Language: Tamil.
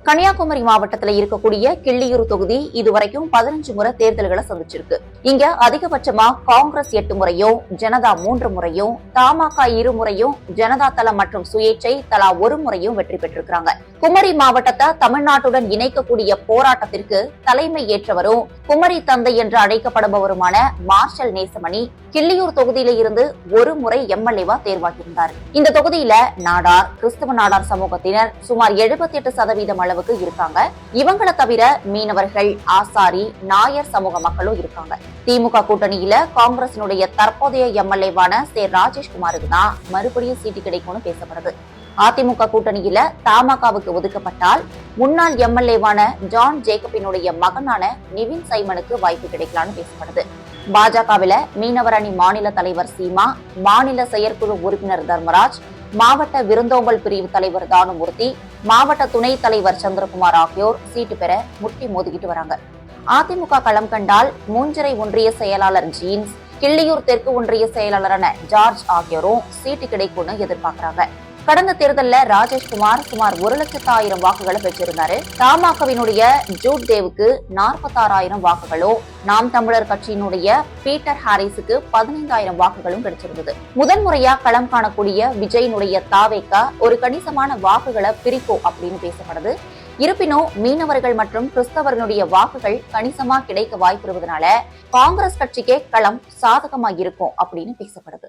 கன்னியாகுமரி மாவட்டத்துல இருக்கக்கூடிய கிள்ளியூர் தொகுதி இதுவரைக்கும் 15 முறை தேர்தல்களை சந்திச்சிருக்கு. இங்க அதிகபட்சமா காங்கிரஸ் 8 முறையும், ஜனதா 3 முறையும், தமாக 2 முறையும், ஜனதா தளம் மற்றும் சுயேட்சை தலா 1 முறையும் வெற்றி பெற்றிருக்காங்க. குமரி மாவட்டத்தை தமிழ்நாட்டுடன் இணைக்கக்கூடிய போராட்டத்திற்கு தலைமை ஏற்றவரும் குமரி தந்தை என்று அழைக்கப்படுபவருமான மார்ஷல் நேசமணி கிள்ளியூர் தொகுதியில இருந்து 1 முறை எம்எல்ஏவா தேர்வாகியிருந்தார். இந்த தொகுதியில நாடார், கிறிஸ்தவ நாடார் சமூகத்தினர் சுமார் 78% அளவுக்கு இருக்காங்க. இவங்களை தவிர மீனவர்கள், ஆசாரி, நாயர் சமூக மக்களும் இருக்காங்க. திமுக கூட்டணியில காங்கிரசினுடைய தற்போதைய எம்எல்ஏவான சே ராஜேஷ்குமாருக்கு தான் மறுபடியும் சீட்டு கிடைக்கும்னு பேசப்படுது. அதிமுக கூட்டணியில தமாகவுக்கு ஒதுக்கப்பட்டால் முன்னாள் எம்எல்ஏவான ஜான் ஜேக்கபினுடைய மகனான நிவின் சைமனுக்கு வாய்ப்பு கிடைக்கலாம்னு பேசப்படுது. பாஜகவில மீனவர் அணி மாநில தலைவர் சீமா, மாநில செயற்குழு உறுப்பினர் தர்மராஜ், மாவட்ட விருந்தோம்பல் பிரிவு தலைவர் தானுமூர்த்தி, மாவட்ட துணைத் தலைவர் சந்திரகுமார் ஆகியோர் சீட்டு பெற முட்டி மோதிக்கிட்டு வராங்க. அதிமுக களம் கண்டால் மூஞ்சரை ஒன்றிய செயலாளர் ஜீன்ஸ், கிள்ளியூர் தெற்கு ஒன்றிய செயலாளரான ஜார்ஜ் ஆகியோரும் சீட்டு கிடைக்கும்னு எதிர்பார்க்கிறாங்க. கடந்த தேர்தலில் ராஜேஷ்குமார் சுமார் 1,00,000 வாக்குகளை பெற்றிருந்தாரு. தமாகவினுடைய ஜூட் தேவுக்கு 46,000 வாக்குகளும், நாம் தமிழர் கட்சியினுடைய பீட்டர் ஹாரிஸுக்கு 15,000 வாக்குகளும் கிடைச்சிருந்தது. முதன்முறையா களம் காணக்கூடிய விஜயினுடைய தாவேக்கா ஒரு கணிசமான வாக்குகளை பிரிக்கும் அப்படின்னு பேசப்படுது. இருப்பினும் மீனவர்கள் மற்றும் கிறிஸ்தவர்களுடைய வாக்குகள் கணிசமா கிடைக்க வாய்ப்பு இருப்பதனால காங்கிரஸ் கட்சிக்கே களம் சாதகமா இருக்கும் அப்படின்னு பேசப்படுது.